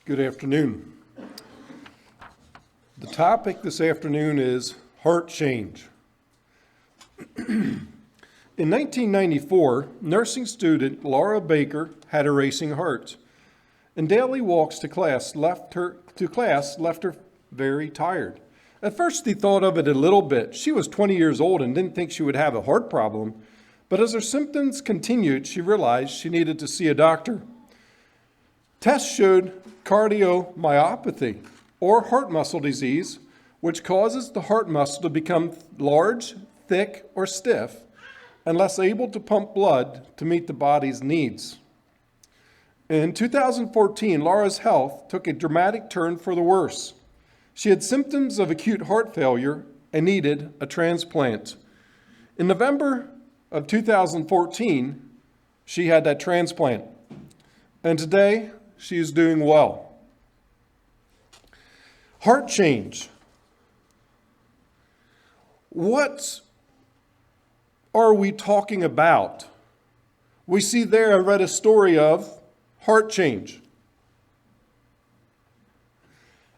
Good afternoon. The topic this afternoon is heart change. In 1994, nursing student Laura Baker had a racing heart, and daily walks to class left her very tired. At first, she thought of it a little bit. She was 20 years old and didn't think she would have a heart problem, but as her symptoms continued, she realized she needed to see a doctor. Tests showed cardiomyopathy, or heart muscle disease, which causes the heart muscle to become large, thick, or stiff, and less able to pump blood to meet the body's needs. In 2014, Laura's health took a dramatic turn for the worse. She had symptoms of acute heart failure and needed a transplant. In November of 2014, she had that transplant, and today she is doing well. Heart change. What are we talking about? We see there, I read a story of heart change.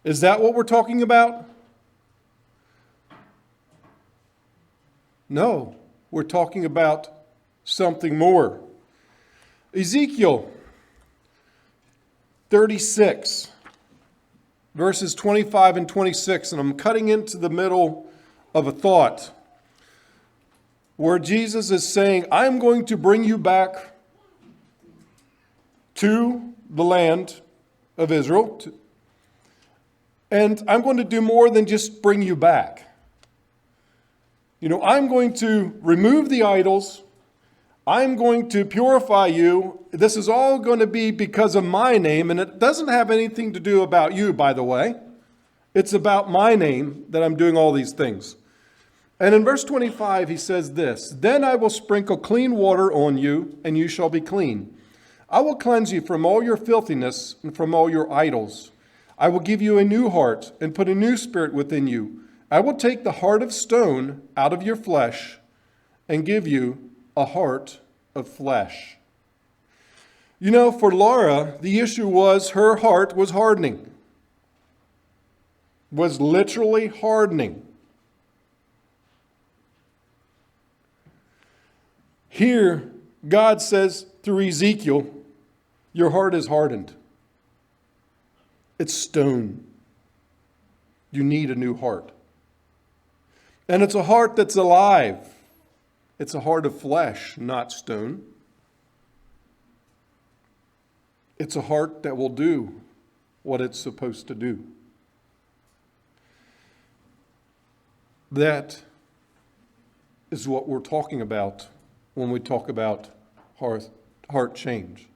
Is that what we're talking about? No, we're talking about something more. Ezekiel 36, verses 25 and 26, and I'm cutting into the middle of a thought where Jesus is saying, I'm going to bring you back to the land of Israel, and I'm going to do more than just bring you back. I'm going to remove the idols. I'm going to purify you. This is all going to be because of my name, and it doesn't have anything to do about you, by the way. It's about my name that I'm doing all these things. And in verse 25, he says this, Then I will sprinkle clean water on you, and you shall be clean. I will cleanse you from all your filthiness and from all your idols. I will give you a new heart and put a new spirit within you. I will take the heart of stone out of your flesh and give you a heart of flesh. For Laura, the issue was her heart was hardening. Was literally hardening. Here, God says through Ezekiel, your heart is hardened. It's stone. You need a new heart. And it's a heart that's alive. It's a heart of flesh, not stone. It's a heart that will do what it's supposed to do. That is what we're talking about when we talk about heart change.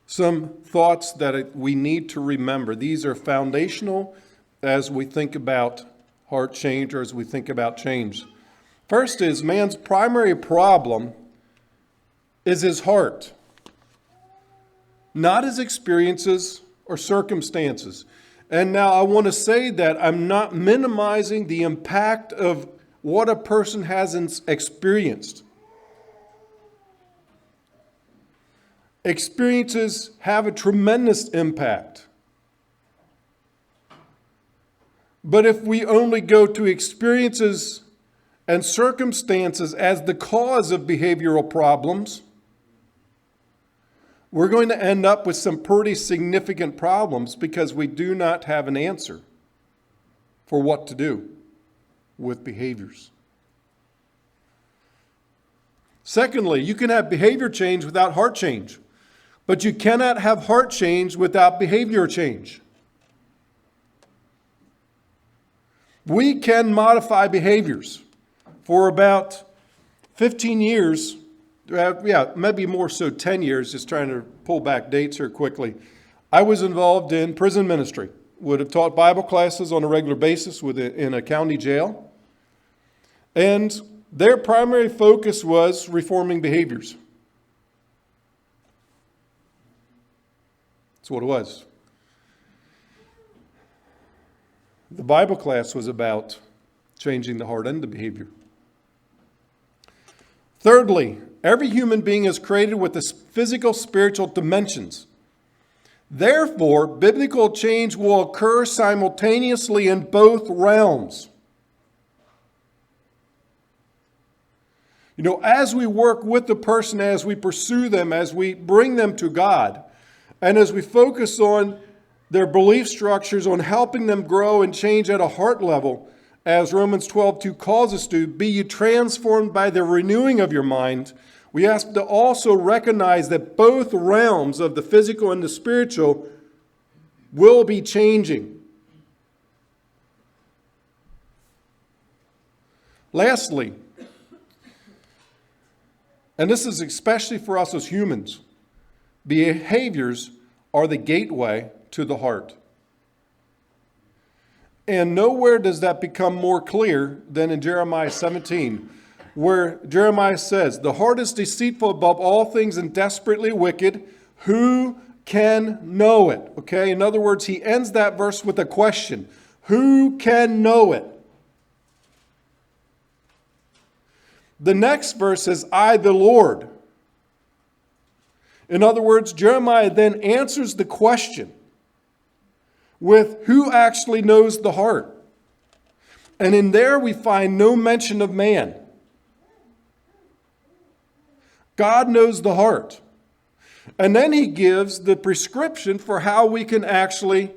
Some thoughts that we need to remember. These are foundational as we think about heart change or as we think about change. First is man's primary problem is his heart, not his experiences or circumstances. And now I want to say that I'm not minimizing the impact of what a person has experienced. Experiences have a tremendous impact. But if we only go to experiences and circumstances as the cause of behavioral problems, we're going to end up with some pretty significant problems because we do not have an answer for what to do with behaviors. Secondly, you can have behavior change without heart change, but you cannot have heart change without behavior change. We can modify behaviors. For about 15 years, maybe more so 10 years, just trying to pull back dates here quickly, I was involved in prison ministry. Would have taught Bible classes on a regular basis in a county jail. And their primary focus was reforming behaviors. That's what it was. The Bible class was about changing the heart and the behavior. Thirdly, Every human being is created with the physical, spiritual dimensions. Therefore, biblical change will occur simultaneously in both realms. You know, as we work with the person, as we pursue them, as we bring them to God, and as we focus on their belief structures, on helping them grow and change at a heart level, as Romans 12:2 calls us to, be ye transformed by the renewing of your mind, we ask to also recognize that both realms of the physical and the spiritual will be changing. Lastly, and this is especially for us as humans, behaviors are the gateway to the heart. And nowhere does that become more clear than in Jeremiah 17, where Jeremiah says, the heart is deceitful above all things and desperately wicked. Who can know it? Okay, in other words, he ends that verse with a question. Who can know it? The next verse says, I, the Lord. In other words, Jeremiah then answers the question with who actually knows the heart. And in there we find no mention of man. God knows the heart. And then he gives the prescription for how we can actually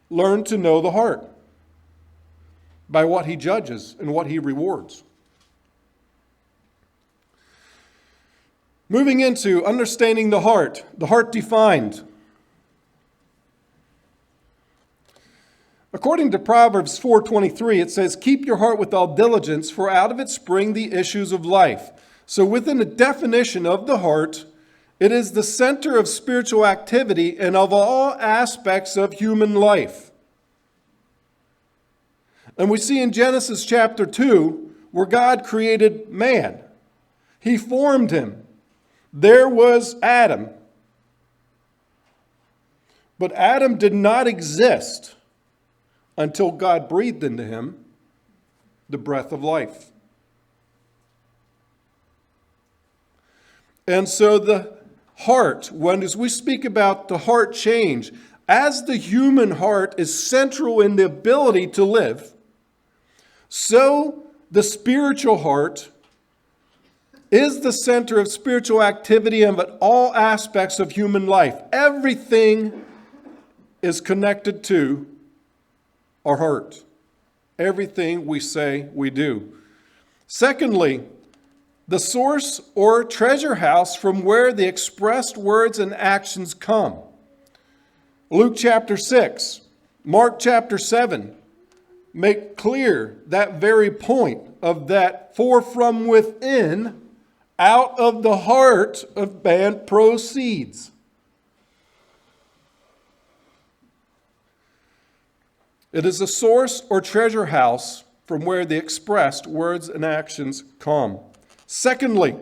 learn to know the heart. By what he judges and what he rewards. Moving into understanding the heart defined. According to Proverbs 4:23, it says, keep your heart with all diligence, for out of it spring the issues of life. So within the definition of the heart, it is the center of spiritual activity and of all aspects of human life. And we see in Genesis chapter 2, where God created man. He formed him. There was Adam. But Adam did not exist until God breathed into him the breath of life. And so the heart, as we speak about the heart change, as the human heart is central in the ability to live, so the spiritual heart is the center of spiritual activity and of all aspects of human life. Everything is connected to our heart. Everything we say, we do. Secondly, the source or treasure house from where the expressed words and actions come. Luke chapter 6, Mark chapter 7 make clear that very point of that, for from within, out of the heart of man proceeds. It is a source or treasure house from where the expressed words and actions come. Secondly,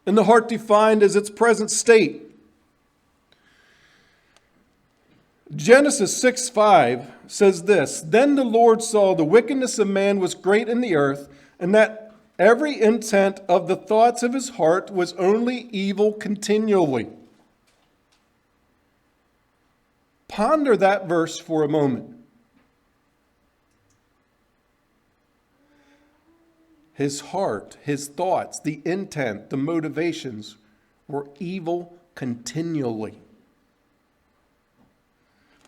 and the heart defined as its present state. Genesis 6:5 says this, then the Lord saw the wickedness of man was great in the earth, and that every intent of the thoughts of his heart was only evil continually. Ponder that verse for a moment. His heart, his thoughts, the intent, the motivations were evil continually.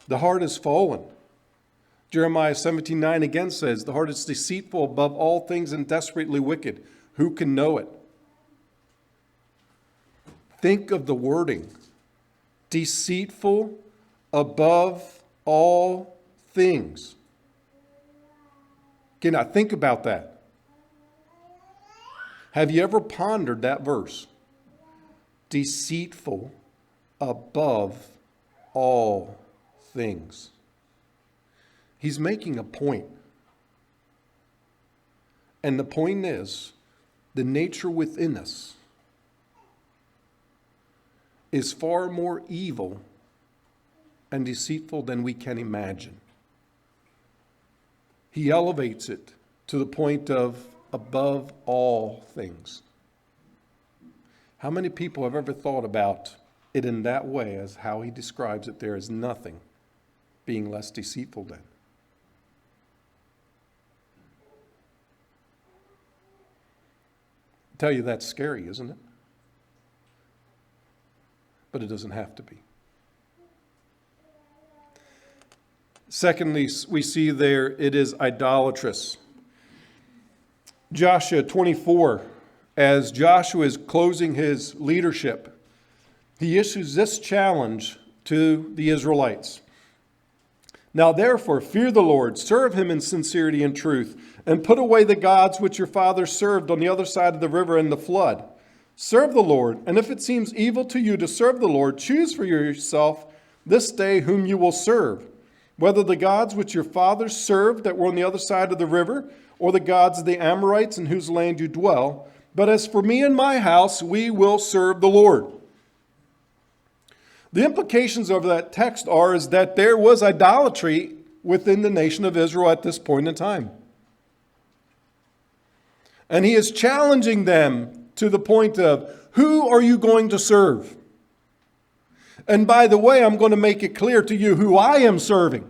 The heart is fallen. Jeremiah 17:9 again says, the heart is deceitful above all things and desperately wicked. Who can know it? Think of the wording. Deceitful above all things. Okay, now think about that. Have you ever pondered that verse? Deceitful above all things. He's making a point. And the point is, the nature within us is far more evil and deceitful than we can imagine. He elevates it to the point of above all things. How many people have ever thought about it in that way, as how he describes it? There is nothing being less deceitful than. I tell you, that's scary, isn't it? But it doesn't have to be. Secondly, we see there it is idolatrous. Joshua 24, as Joshua is closing his leadership, he issues this challenge to the Israelites. Now therefore, fear the Lord, serve him in sincerity and truth, and put away the gods which your fathers served on the other side of the river in the flood. Serve the Lord, and if it seems evil to you to serve the Lord, choose for yourself this day whom you will serve, whether the gods which your fathers served that were on the other side of the river, or the gods of the Amorites in whose land you dwell. But as for me and my house, we will serve the Lord. The implications of that text is that there was idolatry within the nation of Israel at this point in time. And he is challenging them to the point of, who are you going to serve? And by the way, I'm going to make it clear to you who I am serving.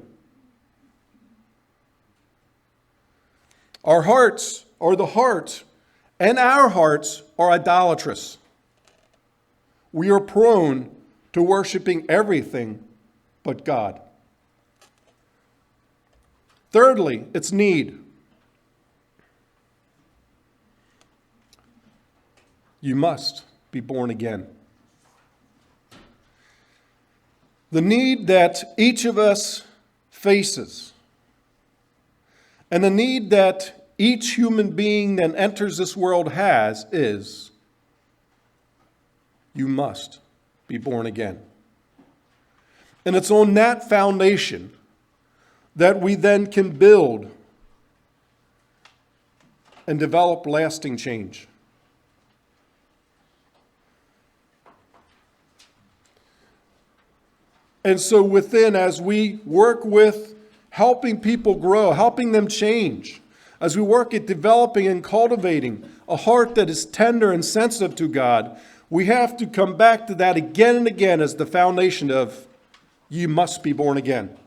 Our hearts, or the heart, and our hearts are idolatrous. We are prone to worshiping everything but God. Thirdly, it's need. You must be born again. The need that each of us faces, and the need that each human being that enters this world has, is you must be born again. And it's on that foundation that we then can build and develop lasting change. And so within, as we work with helping people grow, helping them change, as we work at developing and cultivating a heart that is tender and sensitive to God, we have to come back to that again and again as the foundation of, you must be born again.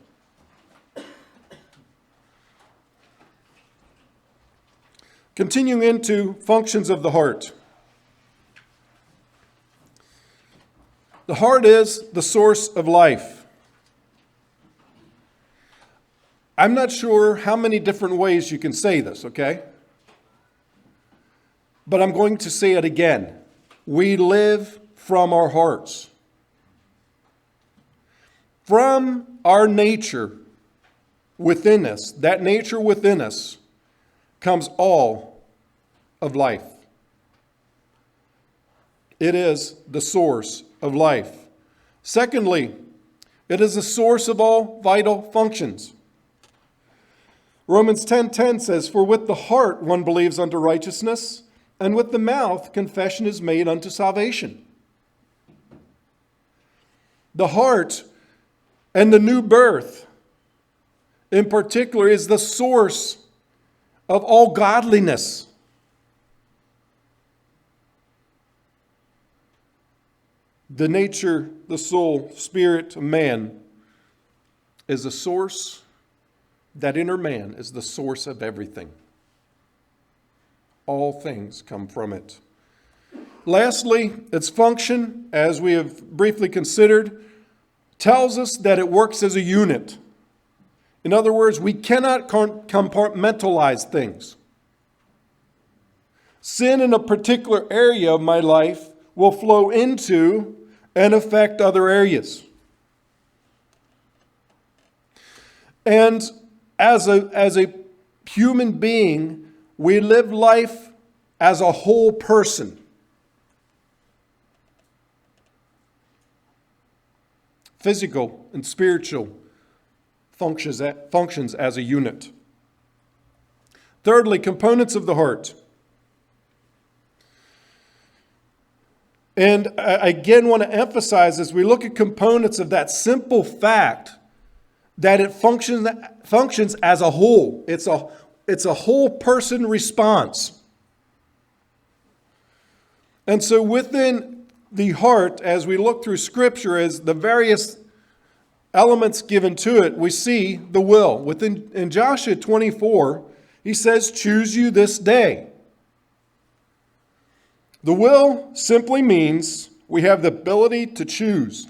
Continuing into functions of the heart. The heart is the source of life. I'm not sure how many different ways you can say this, okay? But I'm going to say it again. We live from our hearts. From our nature within us, that nature within us, comes all of life. It is the source of life. Secondly, it is the source of all vital functions. Romans 10:10 says, "For with the heart one believes unto righteousness, and with the mouth confession is made unto salvation." The heart and the new birth, in particular, is the source of all godliness. The nature, the soul, spirit of man is the source. That inner man is the source of everything. All things come from it. Lastly, its function, as we have briefly considered, tells us that it works as a unit. In other words, we cannot compartmentalize things. Sin in a particular area of my life will flow into and affect other areas. And as a human being, we live life as a whole person. Physical and spiritual functions as a unit. Thirdly, components of the heart. And I again want to emphasize, as we look at components of that simple fact, that it functions as a whole. It's a whole person response. And so within the heart, as we look through Scripture, as the various elements given to it, we see the will. In Joshua 24, he says, choose you this day. The will simply means we have the ability to choose.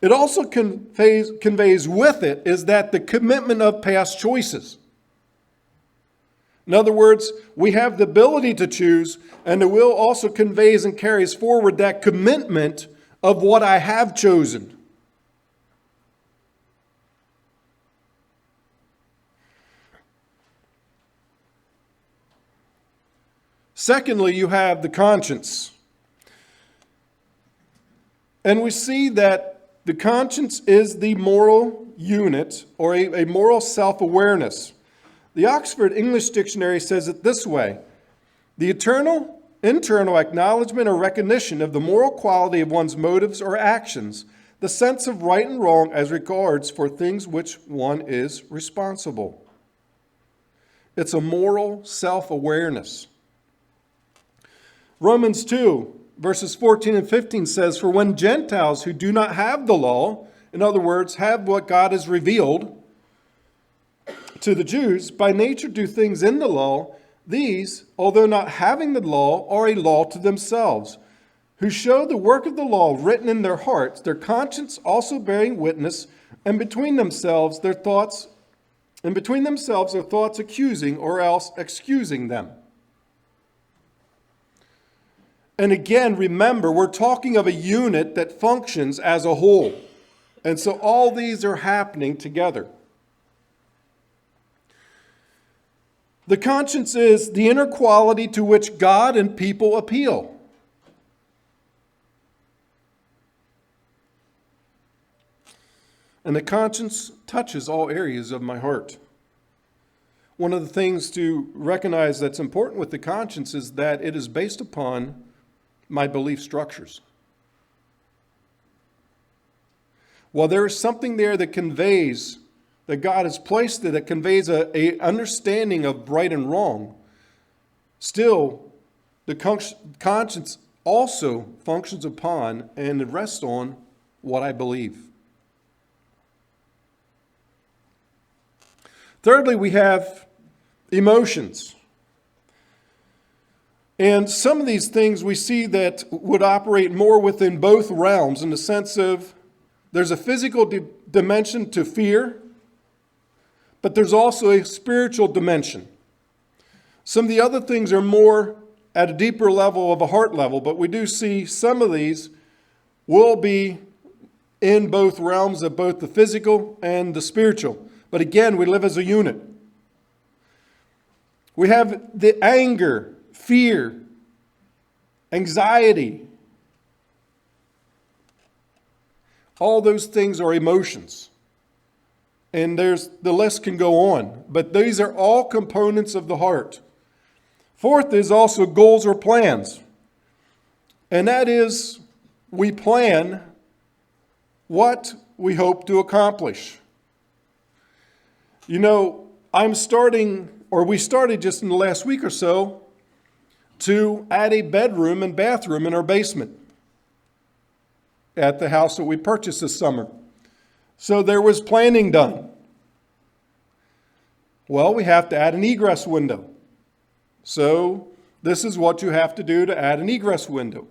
It also conveys with it is that the commitment of past choices. In other words, we have the ability to choose, and the will also conveys and carries forward that commitment of what I have chosen. Secondly, you have the conscience. And we see that the conscience is the moral unit or a moral self-awareness. The Oxford English Dictionary says it this way: the internal acknowledgement or recognition of the moral quality of one's motives or actions, the sense of right and wrong as regards for things which one is responsible. It's a moral self-awareness. Romans 2, verses 14 and 15 says, for when Gentiles who do not have the law, in other words, have what God has revealed to the Jews, by nature do things in the law, these, although not having the law, are a law to themselves, who show the work of the law written in their hearts, their conscience also bearing witness, and between themselves their thoughts accusing or else excusing them. And again, remember, we're talking of a unit that functions as a whole. And so all these are happening together. The conscience is the inner quality to which God and people appeal. And the conscience touches all areas of my heart. One of the things to recognize that's important with the conscience is that it is based upon my belief structures. While there is something there that conveys, that God has placed there, that conveys a understanding of right and wrong, still the conscience also functions upon and rests on what I believe. Thirdly, we have emotions. And some of these things we see that would operate more within both realms in the sense of there's a physical dimension to fear, but there's also a spiritual dimension. Some of the other things are more at a deeper level of a heart level, but we do see some of these will be in both realms of both the physical and the spiritual. But again, we live as a unit. We have the anger, fear, anxiety. All those things are emotions. And the list can go on. But these are all components of the heart. Fourth is also goals or plans. And that is, we plan what we hope to accomplish. You know, we started just in the last week or so to add a bedroom and bathroom in our basement at the house that we purchased this summer. So there was planning done. Well, we have to add an egress window. So this is what you have to do to add an egress window.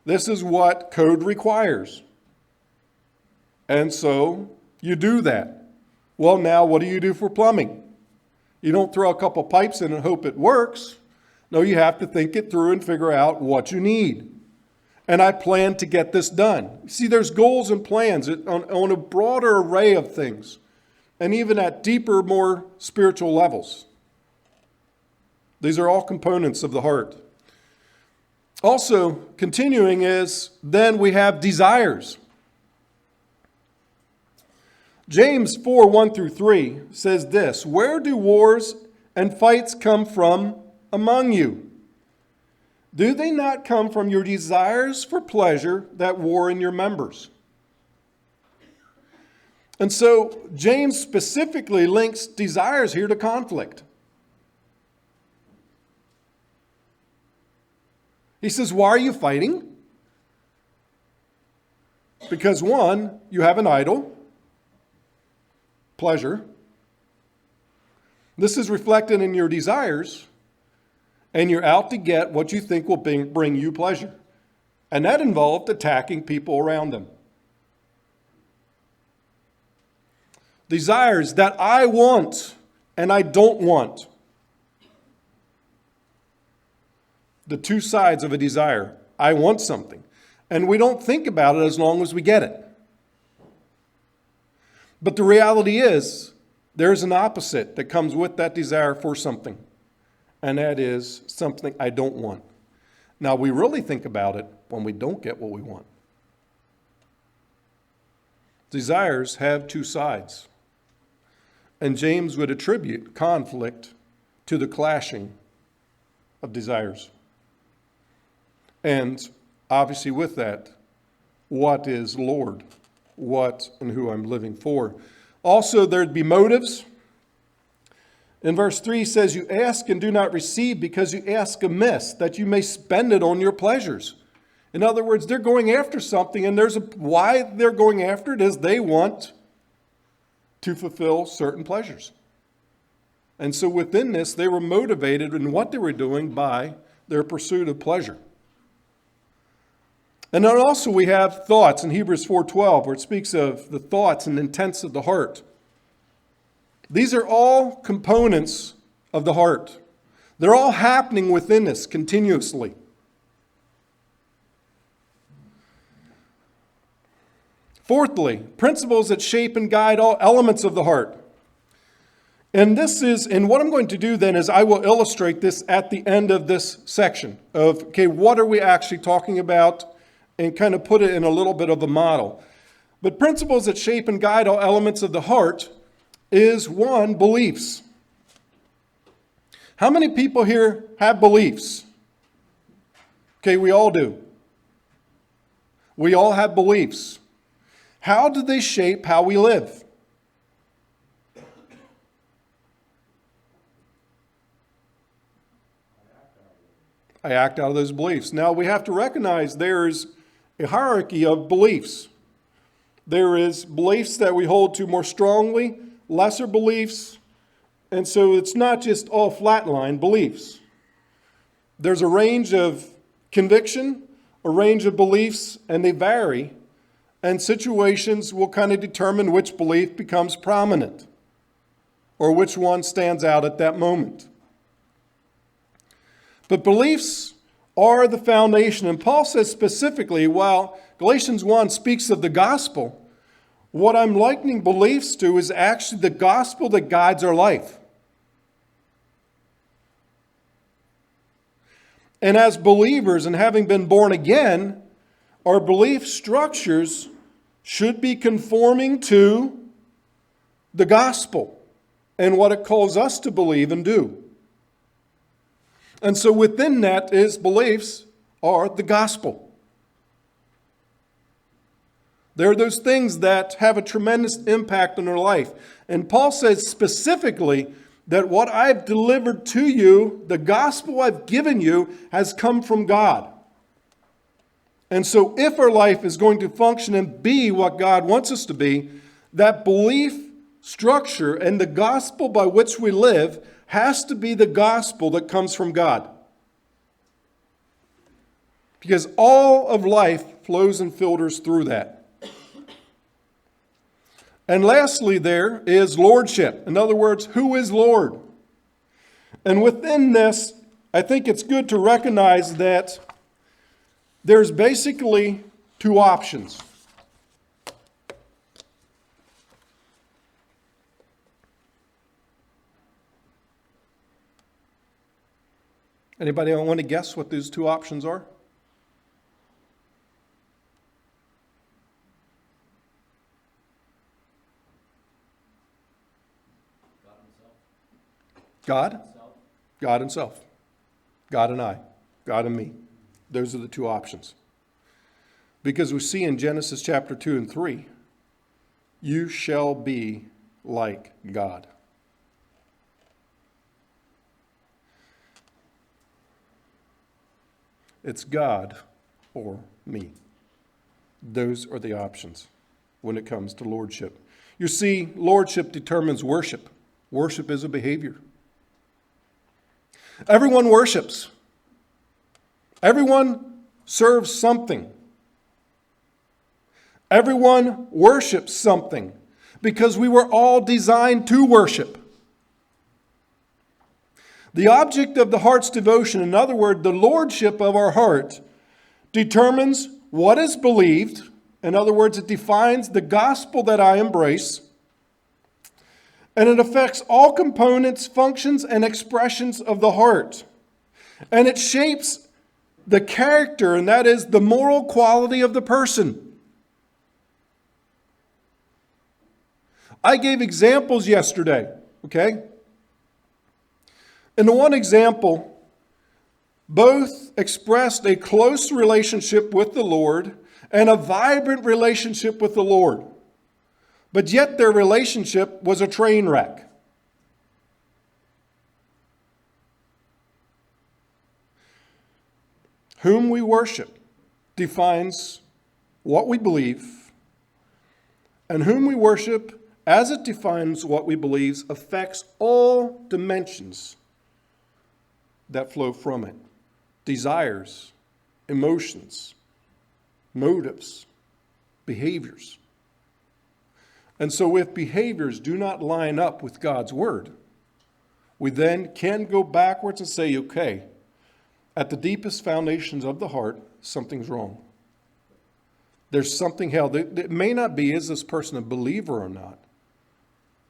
This is what code requires. And so you do that. Well, now what do you do for plumbing? You don't throw a couple pipes in and hope it works. No, you have to think it through and figure out what you need. And I plan to get this done. See, there's goals and plans on a broader array of things, and even at deeper, more spiritual levels. These are all components of the heart. Also, continuing is, then we have desires. James 4, 1 through 3 says this, where do wars and fights come from among you? Do they not come from your desires for pleasure that war in your members? And so James specifically links desires here to conflict. He says, why are you fighting? Because one, you have an idol, pleasure. This is reflected in your desires, and you're out to get what you think will bring you pleasure. And that involved attacking people around them. Desires that I want and I don't want. The two sides of a desire. I want something. And we don't think about it as long as we get it. But the reality is, there's an opposite that comes with that desire for something. And that is something I don't want. Now, we really think about it when we don't get what we want. Desires have two sides. And James would attribute conflict to the clashing of desires. And obviously with that, what is Lord? What and who I'm living for. Also, there'd be motives. In verse 3 says, you ask and do not receive because you ask amiss, that you may spend it on your pleasures. In other words, they're going after something, and why they're going after it is they want to fulfill certain pleasures. And so within this, they were motivated in what they were doing by their pursuit of pleasure. And then also we have thoughts in Hebrews 4:12, where it speaks of the thoughts and intents of the heart. These are all components of the heart. They're all happening within us continuously. Fourthly, principles that shape and guide all elements of the heart. And what I'm going to do then is I will illustrate this at the end of this section of, okay, what are we actually talking about, and kind of put it in a little bit of a model. But principles that shape and guide all elements of the heart is one, beliefs. How many people here have beliefs? Okay, we all do. We all have beliefs. How do they shape how we live? I act out of those beliefs. Now, we have to recognize there's a hierarchy of beliefs. There is beliefs that we hold to more strongly, lesser beliefs, and so it's not just all flatline beliefs. There's a range of conviction, a range of beliefs, and they vary, and situations will kind of determine which belief becomes prominent or which one stands out at that moment. But beliefs are the foundation. And Paul says specifically, while Galatians 1 speaks of the gospel, what I'm likening beliefs to is actually the gospel that guides our life. And as believers and having been born again, our belief structures should be conforming to the gospel and what it calls us to believe and do. And so within that is beliefs are the gospel. They're those things that have a tremendous impact on our life. And Paul says specifically that what I've delivered to you, the gospel I've given you, has come from God. And so if our life is going to function and be what God wants us to be, that belief structure and the gospel by which we live has to be the gospel that comes from God. Because all of life flows and filters through that. And lastly, there is lordship. In other words, who is Lord? And within this, I think it's good to recognize that there's basically two options. Anybody want to guess what these two options are? God? God and self. God and I. God and me. Those are the two options. Because we see in Genesis chapter 2 and 3, you shall be like God. It's God or me. Those are the options when it comes to lordship. You see, lordship determines worship. Worship is a behavior. Everyone worships. Everyone serves something. Everyone worships something because we were all designed to worship. The object of the heart's devotion, in other words, the lordship of our heart, determines what is believed. In other words, it defines the gospel that I embrace. And it affects all components, functions, and expressions of the heart. And it shapes the character, and that is the moral quality of the person. I gave examples yesterday, okay? In the one example, both expressed a close relationship with the Lord and a vibrant relationship with the Lord. But yet their relationship was a train wreck. Whom we worship defines what we believe, and whom we worship, as it defines what we believe, affects all dimensions that flow from it. Desires, emotions, motives, behaviors. And so if behaviors do not line up with God's word, we then can go backwards and say, okay, at the deepest foundations of the heart, something's wrong. There's something held. It may not be, is this person a believer or not?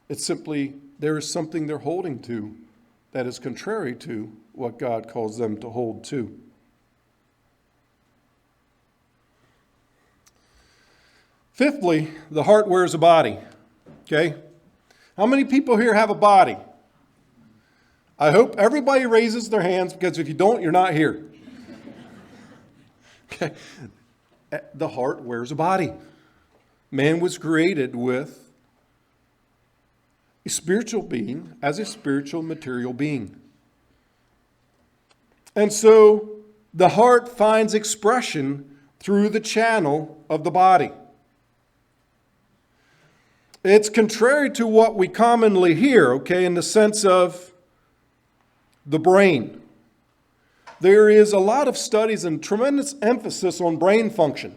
It's simply, there is something they're holding to that is contrary to what God calls them to hold to. Fifthly, the heart wears a body. Okay? How many people here have a body? I hope everybody raises their hands, because if you don't, you're not here. Okay? The heart wears a body. Man was created with a spiritual being as a spiritual material being. And so the heart finds expression through the channel of the body. It's contrary to what we commonly hear, okay, in the sense of the brain. There is a lot of studies and tremendous emphasis on brain function.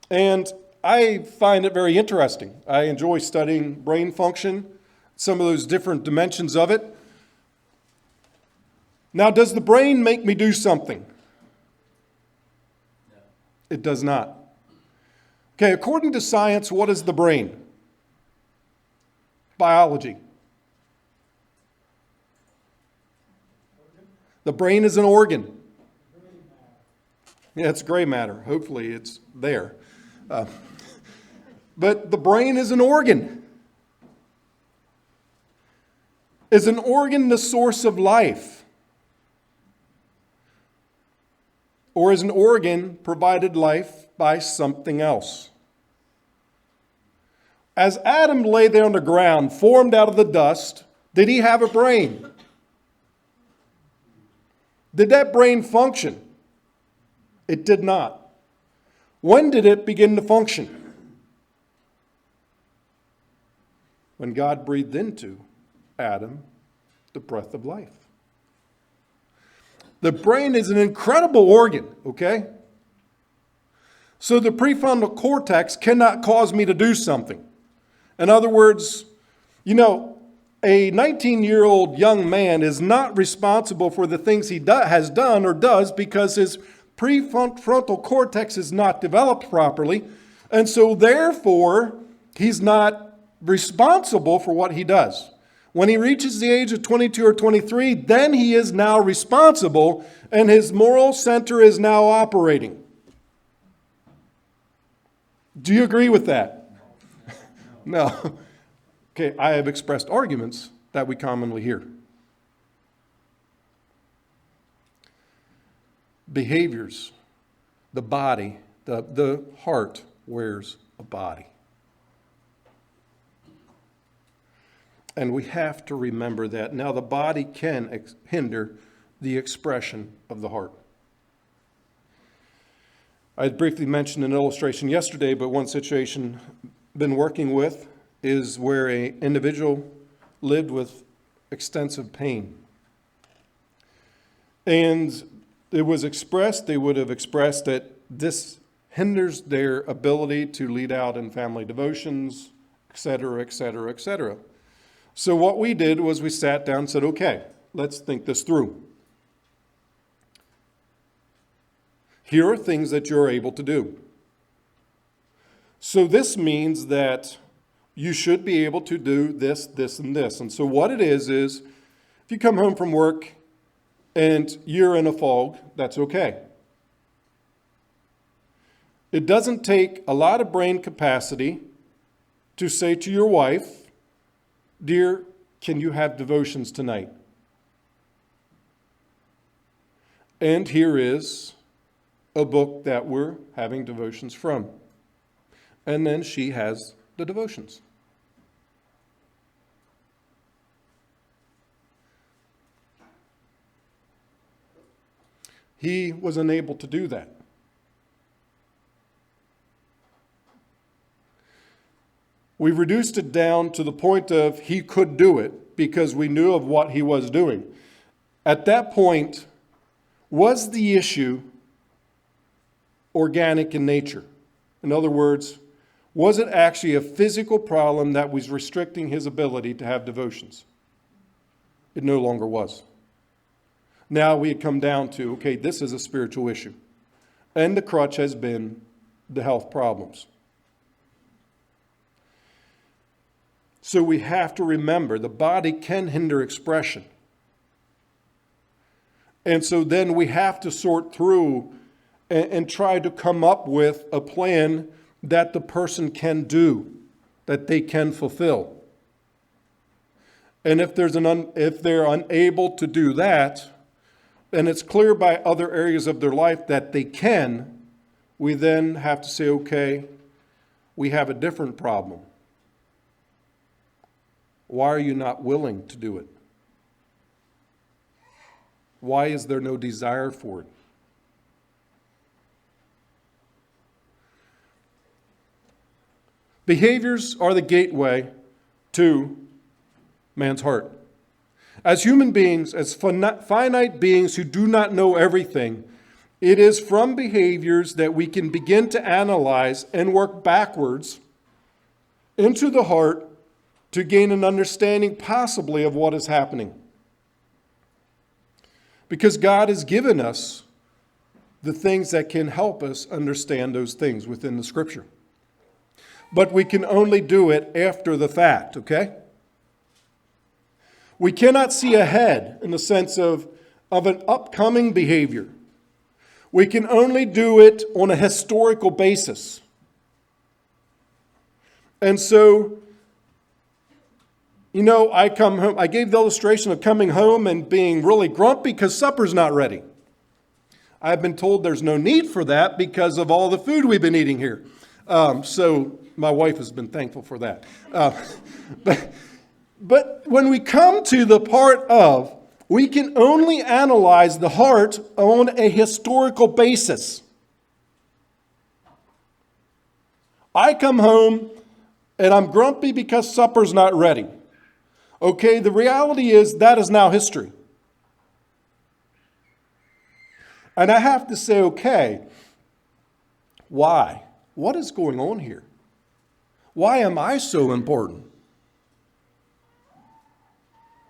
And I find it very interesting. I enjoy studying brain function, some of those different dimensions of it. Now, does the brain make me do something? No. It does not. Okay, according to science, what is the brain? Biology. The brain is an organ. Yeah, it's gray matter. Hopefully it's there. But the brain is an organ. Is an organ the source of life? Or is an organ provided life by something else? As Adam lay there on the ground, formed out of the dust, did he have a brain? Did that brain function? It did not. When did it begin to function? When God breathed into Adam the breath of life. The brain is an incredible organ, okay? So the prefrontal cortex cannot cause me to do something. In other words, you know, a 19-year-old young man is not responsible for the things he has done or does because his prefrontal cortex is not developed properly. And so therefore, he's not responsible for what he does. When he reaches the age of 22 or 23, then he is now responsible and his moral center is now operating. Do you agree with that? No. Okay, I have expressed arguments that we commonly hear. Behaviors, the body, the heart wears a body. And we have to remember that. Now, the body can hinder the expression of the heart. I briefly mentioned an illustration yesterday, but one situation I've been working with is where an individual lived with extensive pain. And it was expressed, they would have expressed that this hinders their ability to lead out in family devotions, etc., etc., etc. So what we did was we sat down and said, okay, let's think this through. Here are things that you're able to do. So this means that you should be able to do this, this, and this. And so what it is if you come home from work and you're in a fog, that's okay. It doesn't take a lot of brain capacity to say to your wife, dear, can you have devotions tonight? And here is a book that we're having devotions from. And then she has the devotions. He was unable to do that. We reduced it down to the point of he could do it because we knew of what he was doing. At that point, was the issue organic in nature? In other words, was it actually a physical problem that was restricting his ability to have devotions? It no longer was. Now we had come down to, okay, this is a spiritual issue. And the crutch has been the health problems. So we have to remember the body can hinder expression. And so then we have to sort through and try to come up with a plan that the person can do, that they can fulfill. And if they're unable to do that, and it's clear by other areas of their life that they can, we then have to say, okay, we have a different problem. Why are you not willing to do it? Why is there no desire for it? Behaviors are the gateway to man's heart. As human beings, as finite beings who do not know everything, it is from behaviors that we can begin to analyze and work backwards into the heart to gain an understanding possibly of what is happening. Because God has given us the things that can help us understand those things within the Scripture. But we can only do it after the fact, okay? We cannot see ahead in the sense of an upcoming behavior. We can only do it on a historical basis. And so, I come home. I gave the illustration of coming home and being really grumpy because supper's not ready. I've been told there's no need for that because of all the food we've been eating here. So my wife has been thankful for that. But when we come to the part of, we can only analyze the heart on a historical basis. I come home and I'm grumpy because supper's not ready. Okay, the reality is that is now history. And I have to say, okay, why? What is going on here? Why am I so important?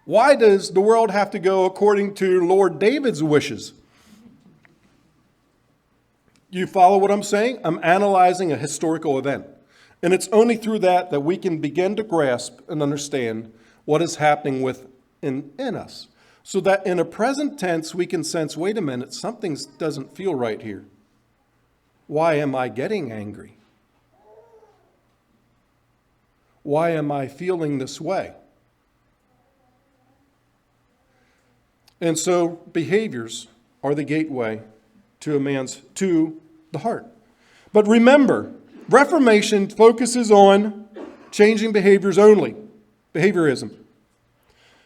Why does the world have to go according to Lord David's wishes? You follow what I'm saying? I'm analyzing a historical event. And it's only through that we can begin to grasp and understand what is happening within us. So that in a present tense, we can sense, wait a minute, something doesn't feel right here. Why am I getting angry? Why am I feeling this way? And so behaviors are the gateway to the heart. But remember, Reformation focuses on changing behaviors only, behaviorism.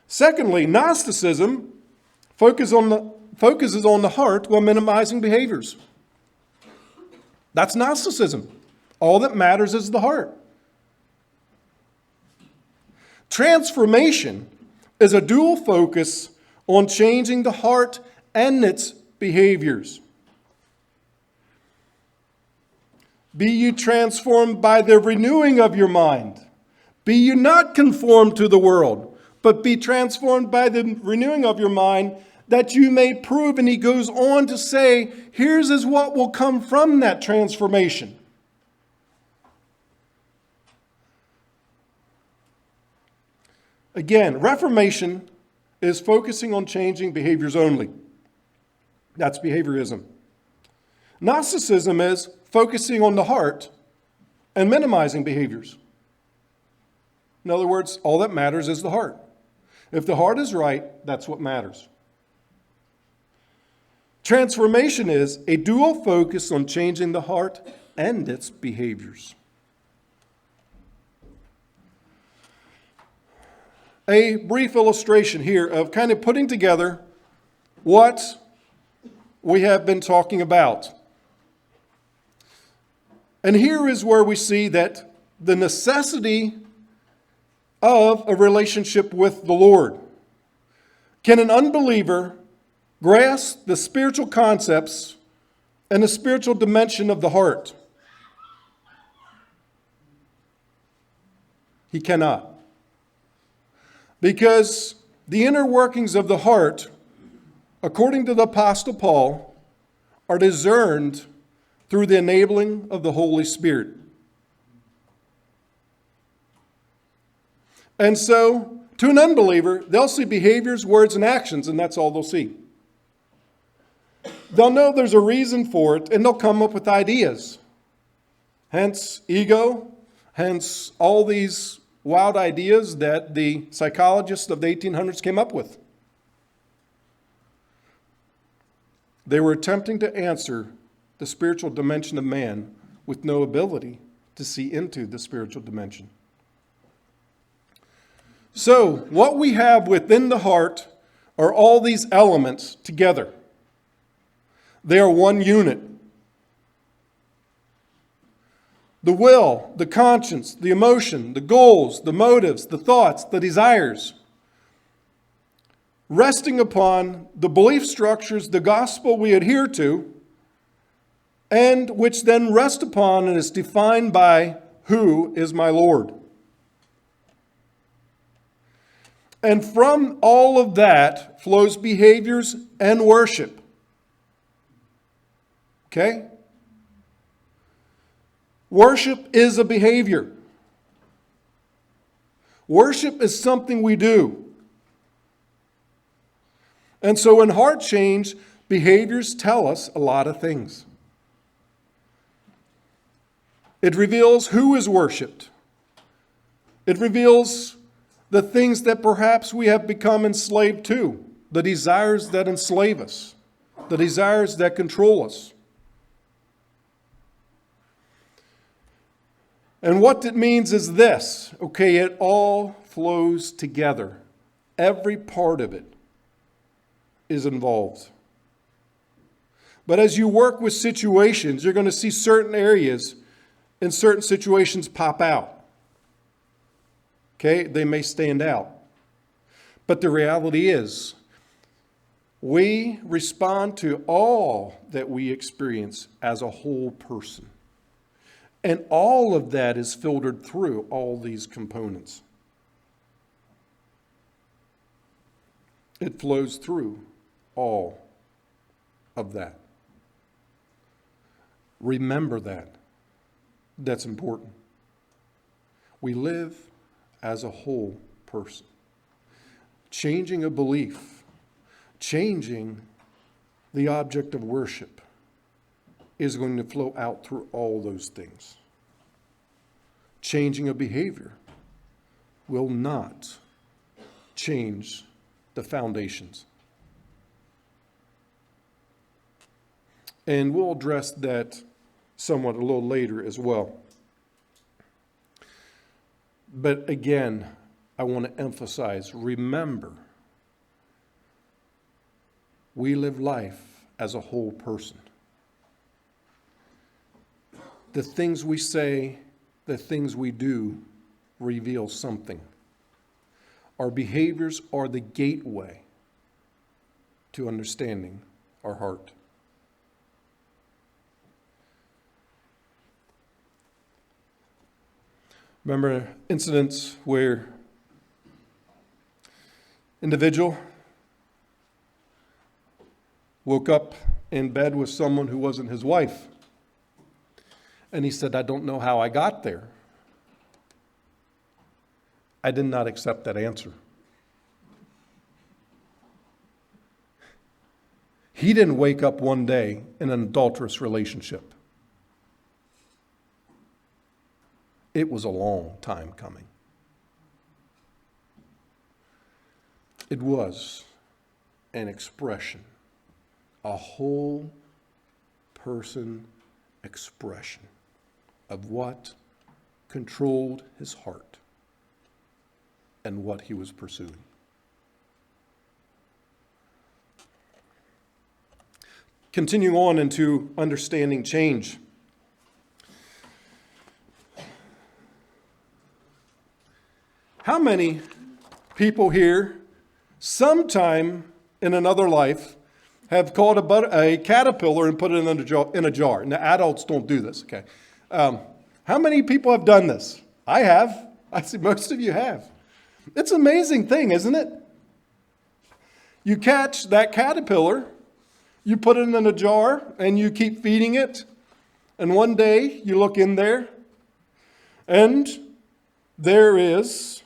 Secondly, Gnosticism focuses on the heart while minimizing behaviors. That's Gnosticism. All that matters is the heart. Transformation is a dual focus on changing the heart and its behaviors. Be ye transformed by the renewing of your mind. Be you not conformed to the world, but be transformed by the renewing of your mind, that you may prove. And he goes on to say, here's what will come from that transformation. Again, Reformation is focusing on changing behaviors only. That's behaviorism. Gnosticism is focusing on the heart and minimizing behaviors. In other words, all that matters is the heart. If the heart is right, that's what matters. Transformation is a dual focus on changing the heart and its behaviors. A brief illustration here of kind of putting together what we have been talking about. And here is where we see that the necessity of a relationship with the Lord. Can an unbeliever grasp the spiritual concepts and the spiritual dimension of the heart? He cannot. Because the inner workings of the heart, according to the Apostle Paul, are discerned through the enabling of the Holy Spirit. And so, to an unbeliever, they'll see behaviors, words, and actions, and that's all they'll see. They'll know there's a reason for it, and they'll come up with ideas. Hence, ego, hence all these wild ideas that the psychologists of the 1800s came up with. They were attempting to answer the spiritual dimension of man with no ability to see into the spiritual dimension. So, what we have within the heart are all these elements together. They are one unit. The will, the conscience, the emotion, the goals, the motives, the thoughts, the desires, resting upon the belief structures, the gospel we adhere to, and which then rest upon and is defined by who is my Lord. And from all of that flows behaviors and worship. Okay? Worship is a behavior. Worship is something we do. And so in heart change, behaviors tell us a lot of things. It reveals who is worshiped. It reveals the things that perhaps we have become enslaved to, the desires that enslave us, the desires that control us. And what it means is this, okay, it all flows together. Every part of it is involved. But as you work with situations, you're going to see certain areas in certain situations pop out. Okay, they may stand out. But the reality is, we respond to all that we experience as a whole person. And all of that is filtered through all these components. It flows through all of that. Remember that. That's important. We live as a whole person. Changing a belief, changing the object of worship is going to flow out through all those things. Changing a behavior will not change the foundations. And we'll address that somewhat a little later as well. But again, I want to emphasize, remember, we live life as a whole person. The things we say, the things we do reveal something. Our behaviors are the gateway to understanding our heart. Remember incidents where individual woke up in bed with someone who wasn't his wife. And he said, I don't know how I got there. I did not accept that answer. He didn't wake up one day in an adulterous relationship. It was a long time coming. It was an expression, a whole person expression of what controlled his heart and what he was pursuing. Continuing on into understanding change. How many people here, sometime in another life, have caught a caterpillar and put it in a jar? Now, adults don't do this, okay? How many people have done this? I have. I see most of you have. It's an amazing thing, isn't it? You catch that caterpillar, you put it in a jar, and you keep feeding it. And one day, you look in there, and there is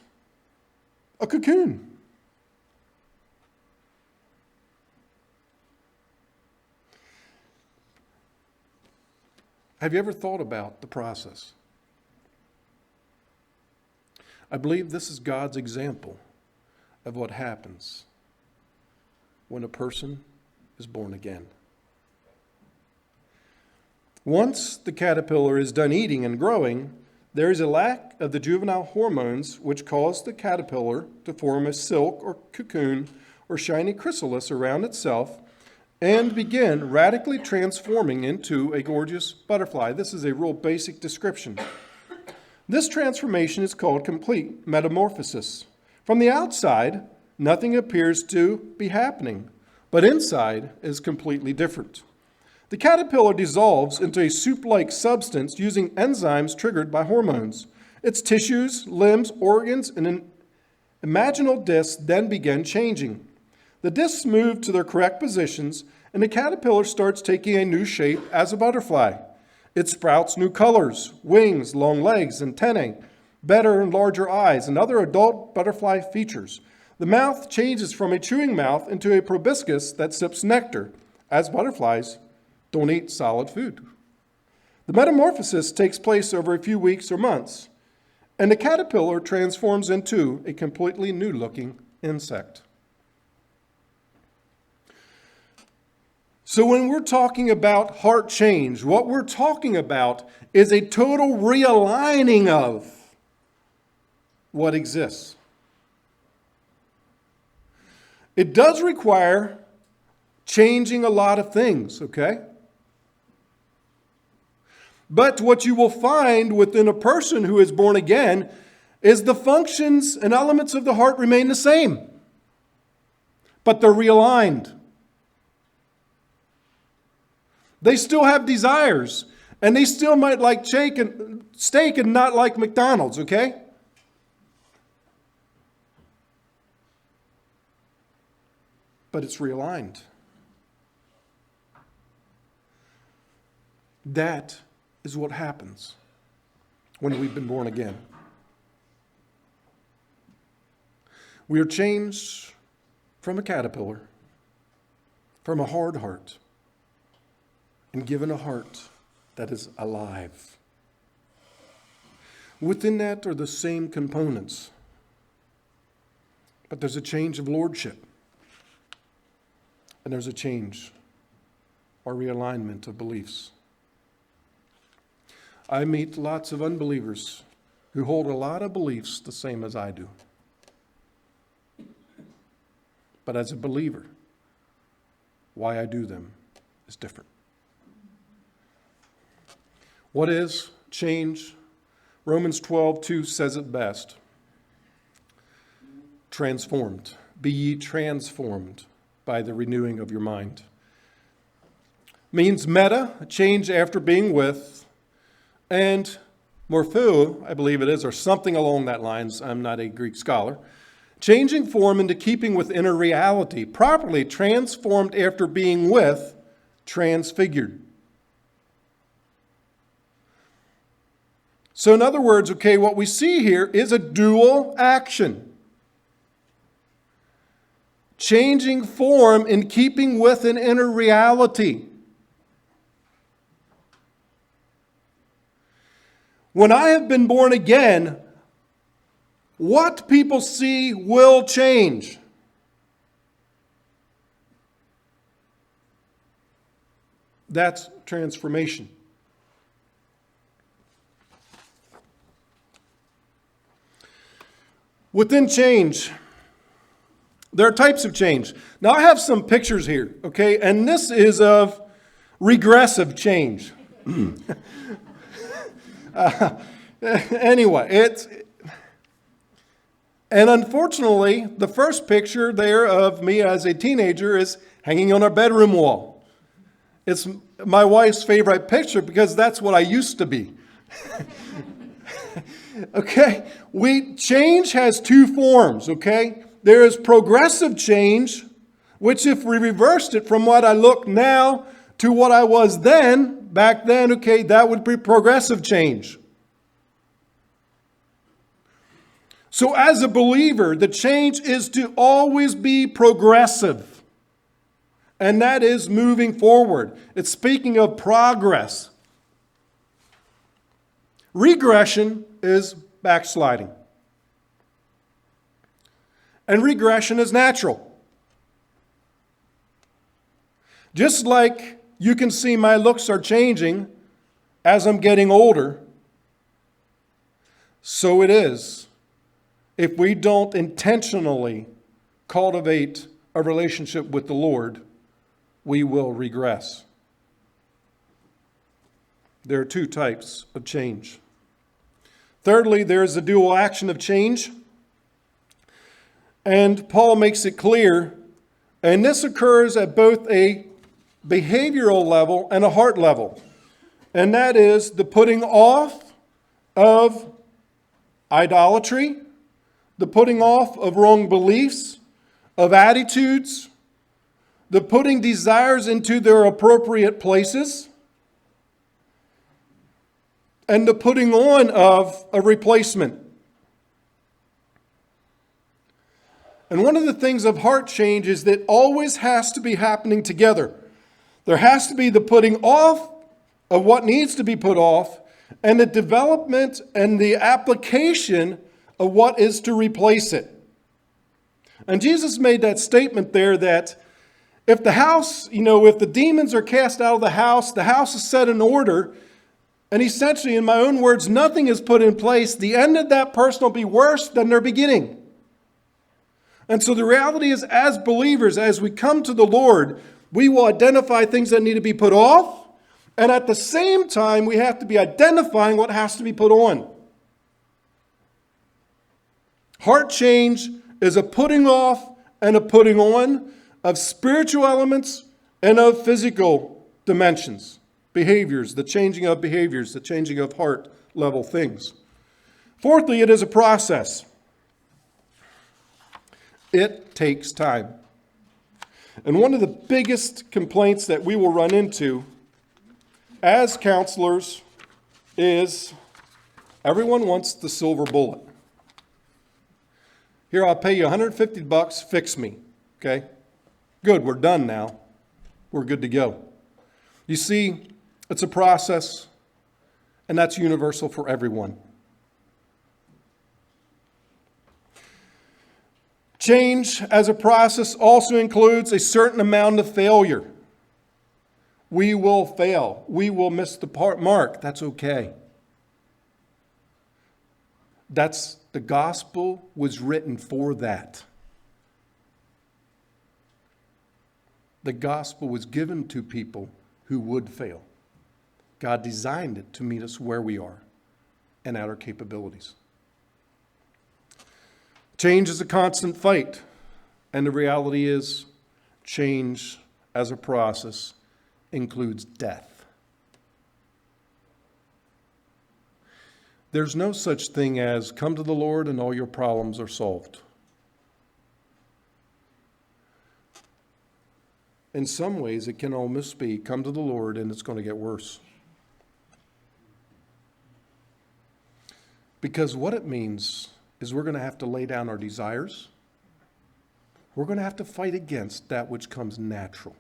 a cocoon. Have you ever thought about the process? I believe this is God's example of what happens when a person is born again. Once the caterpillar is done eating and growing, there is a lack of the juvenile hormones which cause the caterpillar to form a silk or cocoon or shiny chrysalis around itself and begin radically transforming into a gorgeous butterfly. This is a real basic description. This transformation is called complete metamorphosis. From the outside, nothing appears to be happening, but inside is completely different. The caterpillar dissolves into a soup-like substance using enzymes triggered by hormones. Its tissues, limbs, organs, and imaginal discs then begin changing. The discs move to their correct positions, and the caterpillar starts taking a new shape as a butterfly. It sprouts new colors, wings, long legs, antennae, better and larger eyes, and other adult butterfly features. The mouth changes from a chewing mouth into a proboscis that sips nectar, as butterflies don't eat solid food. The metamorphosis takes place over a few weeks or months, and the caterpillar transforms into a completely new-looking insect. So when we're talking about heart change, what we're talking about is a total realigning of what exists. It does require changing a lot of things, okay? But what you will find within a person who is born again is the functions and elements of the heart remain the same, but they're realigned. They still have desires, and they still might like steak and not like McDonald's, okay? But it's realigned. That is what happens when we've been born again. We are changed from a caterpillar, from a hard heart, and given a heart that is alive. Within that are the same components, but there's a change of lordship, and there's a change or realignment of beliefs. I meet lots of unbelievers who hold a lot of beliefs the same as I do. But as a believer, why I do them is different. What is change? Romans 12:2 says it best. Transformed. Be ye transformed by the renewing of your mind. Means meta, a change after being with, and morphou, I believe it is, or something along that lines. I'm not a Greek scholar. Changing form into keeping with inner reality. Properly transformed after being with, transfigured. So in other words, okay, what we see here is a dual action. Changing form in keeping with an inner reality. When I have been born again, what people see will change. That's transformation. Within change, there are types of change. Now I have some pictures here, okay? And this is of regressive change. Anyway, and unfortunately, the first picture there of me as a teenager is hanging on our bedroom wall. It's my wife's favorite picture because that's what I used to be. Okay, change has two forms, okay? There is progressive change, which if we reversed it from what I look now to what I was then, back then, okay, that would be progressive change. So as a believer, the change is to always be progressive. And that is moving forward. It's speaking of progress. Regression is backsliding. And regression is natural. Just like you can see my looks are changing as I'm getting older, so it is if we don't intentionally cultivate a relationship with the Lord, we will regress. There are two types of change. Thirdly, there is a dual action of change. And Paul makes it clear, and this occurs at both a behavioral level and a heart level. And that is the putting off of idolatry, the putting off of wrong beliefs, of attitudes, the putting desires into their appropriate places, and the putting on of a replacement. And one of the things of heart change is that always has to be happening together. There has to be the putting off of what needs to be put off and the development and the application of what is to replace it. And Jesus made that statement there that if the house, if the demons are cast out of the house is set in order, and essentially, in my own words, nothing is put in place, the end of that person will be worse than their beginning. And so the reality is, as believers, as we come to the Lord, we will identify things that need to be put off, and at the same time, we have to be identifying what has to be put on. Heart change is a putting off and a putting on of spiritual elements and of physical dimensions, behaviors, the changing of behaviors, the changing of heart level things. Fourthly, it is a process. It takes time. And one of the biggest complaints that we will run into as counselors is everyone wants the silver bullet. Here, I'll pay you $150, fix me. Okay? Good, we're done now. We're good to go. You see, it's a process, and that's universal for everyone. Change as a process also includes a certain amount of failure. We will fail. We will miss the mark. That's okay. The gospel was written for that. The gospel was given to people who would fail. God designed it to meet us where we are and at our capabilities. Change is a constant fight, and the reality is change as a process includes death. There's no such thing as come to the Lord and all your problems are solved. In some ways, it can almost be come to the Lord and it's going to get worse. Because what it means is we're going to have to lay down our desires. We're going to have to fight against that which comes natural.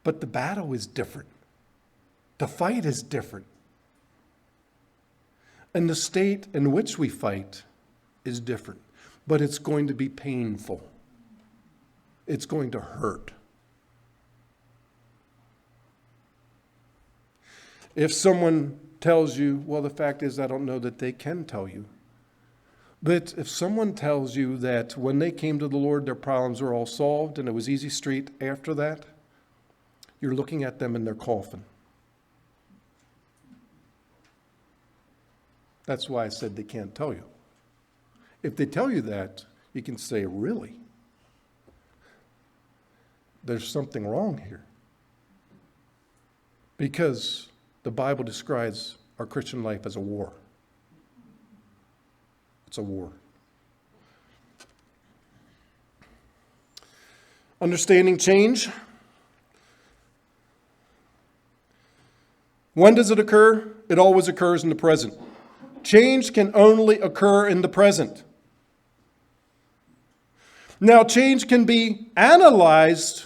But the battle is different. The fight is different. And the state in which we fight is different. But it's going to be painful. It's going to hurt. If someone tells you, well, the fact is I don't know that they can tell you. But if someone tells you that when they came to the Lord, their problems were all solved and it was easy street after that, you're looking at them in their coffin. That's why I said they can't tell you. If they tell you that, you can say, really? There's something wrong here. Because the Bible describes our Christian life as a war. It's a war. Understanding change. When does it occur? It always occurs in the present. Change can only occur in the present. Now, change can be analyzed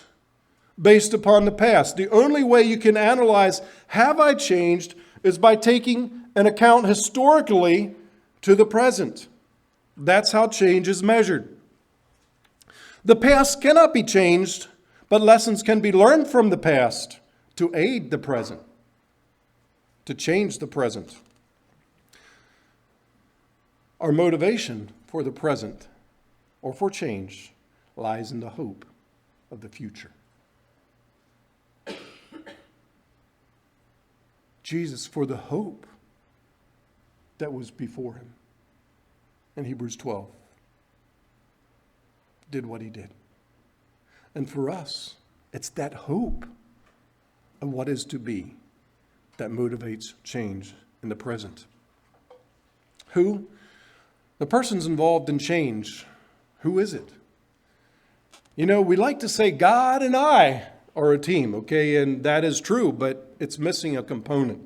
based upon the past. The only way you can analyze, have I changed, is by taking an account historically to the present. That's how change is measured. The past cannot be changed, but lessons can be learned from the past to aid the present, to change the present. Our motivation for the present or for change lies in the hope of the future. Jesus, for the hope that was before him in Hebrews 12, did what he did. And for us, it's that hope of what is to be that motivates change in the present. Who? The person's involved in change. Who is it? You know, we like to say God and I are a team, okay? And that is true, but it's missing a component.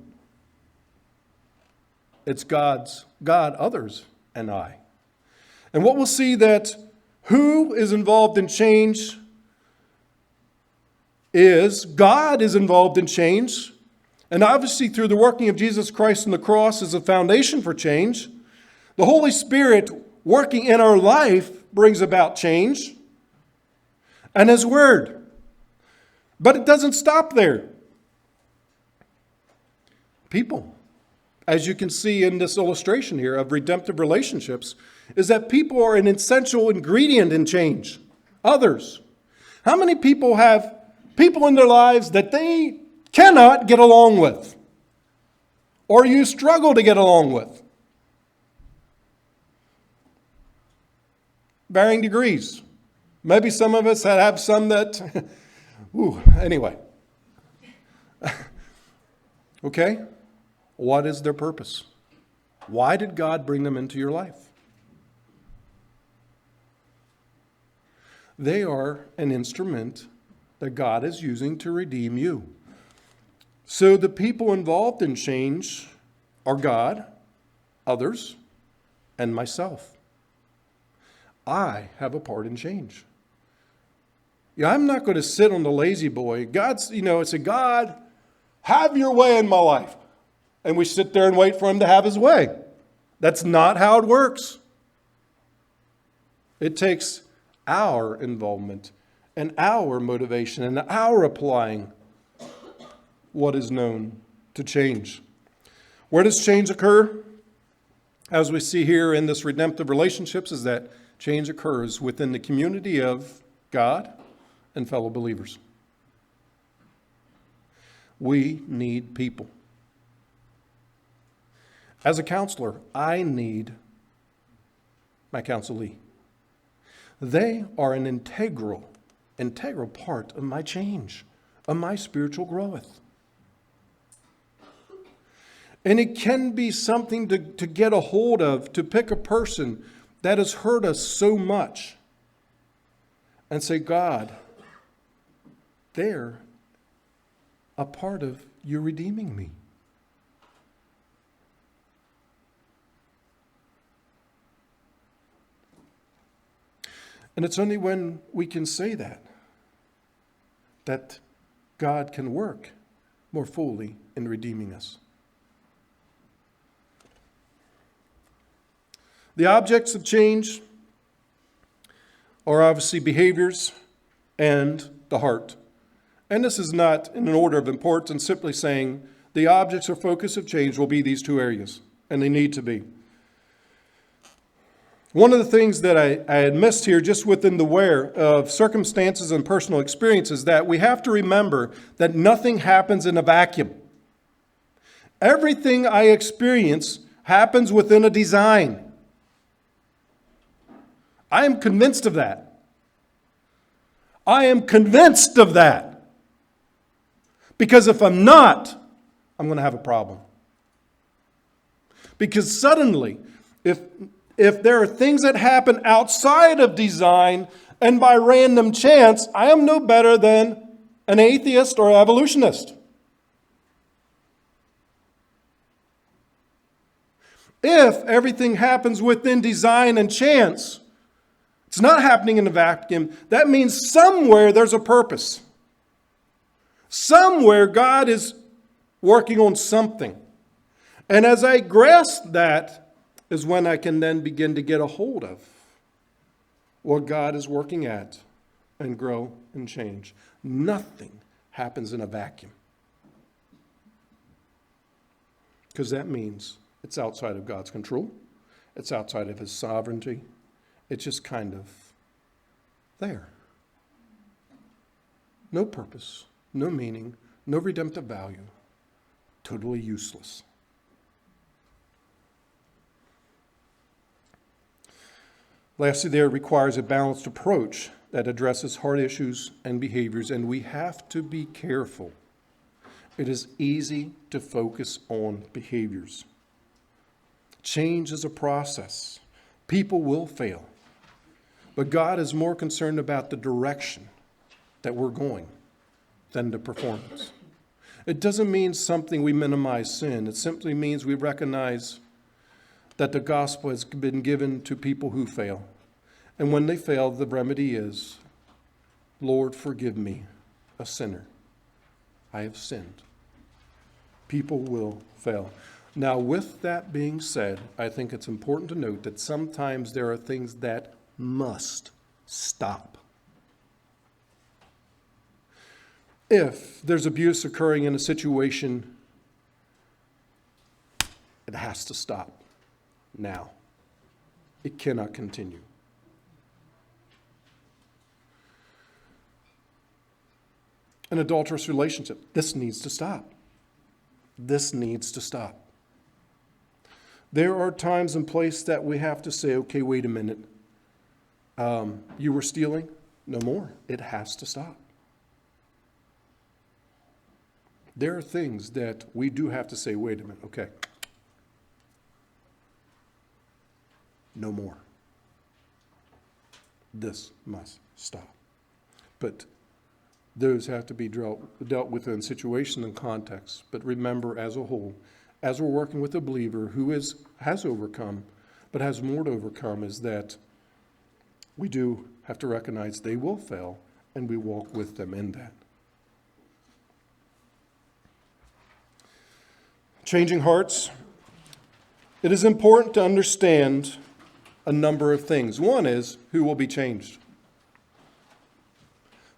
It's God, others, and I. And what we'll see that who is involved in change is God is involved in change. And obviously through the working of Jesus Christ on the cross is a foundation for change. The Holy Spirit working in our life brings about change. And His Word. But it doesn't stop there. People, as you can see in this illustration here of redemptive relationships, is that people are an essential ingredient in change. Others. How many people have people in their lives that they cannot get along with? Or you struggle to get along with? Varying degrees. Maybe some of us have some that, anyway. Okay? What is their purpose? Why did God bring them into your life? They are an instrument that God is using to redeem you. So the people involved in change are God, others, and myself. I have a part in change. Yeah, I'm not going to sit on the lazy boy. God's, it's a God, have your way in my life. And we sit there and wait for Him to have His way. That's not how it works. It takes our involvement and our motivation and our applying what is known to change. Where does change occur? As we see here in this redemptive relationships is that change occurs within the community of God and fellow believers. We need people. As a counselor, I need my counselee. They are an integral part of my change, of my spiritual growth. And it can be something to get a hold of, to pick a person that has hurt us so much and say, God, they're a part of you redeeming me. And it's only when we can say that God can work more fully in redeeming us. The objects of change are obviously behaviors and the heart. And this is not in an order of importance, simply saying the objects or focus of change will be these two areas, and they need to be. One of the things that I had missed here, just within the where of circumstances and personal experiences, that we have to remember that nothing happens in a vacuum. Everything I experience happens within a design. I am convinced of that. I am convinced of that. Because if I'm not, I'm going to have a problem. Because suddenly, if there are things that happen outside of design and by random chance, I am no better than an atheist or evolutionist. If everything happens within design and chance, it's not happening in a vacuum. That means somewhere there's a purpose. Somewhere God is working on something. And as I grasp that is when I can then begin to get a hold of what God is working at and grow and change. Nothing happens in a vacuum. Because that means it's outside of God's control. It's outside of His sovereignty. It's just kind of there. No purpose, no meaning, no redemptive value. Totally useless. Lastly, there requires a balanced approach that addresses heart issues and behaviors, and we have to be careful. It is easy to focus on behaviors. Change is a process. People will fail. But God is more concerned about the direction that we're going than the performance. It doesn't mean something we minimize sin. It simply means we recognize that the gospel has been given to people who fail. And when they fail, the remedy is, Lord, forgive me, a sinner. I have sinned. People will fail. Now, with that being said, I think it's important to note that sometimes there are things that must stop. If there's abuse occurring in a situation, it has to stop now. It cannot continue. An adulterous relationship, this needs to stop. This needs to stop. There are times and places that we have to say, okay, wait a minute. You were stealing? No more. It has to stop. There are things that we do have to say, wait a minute, okay. No more. This must stop. But those have to be dealt with in situation and context. But remember, as a whole, as we're working with a believer who has overcome, but has more to overcome, is that we do have to recognize they will fail, and we walk with them in that. Changing hearts. It is important to understand a number of things. One is, who will be changed?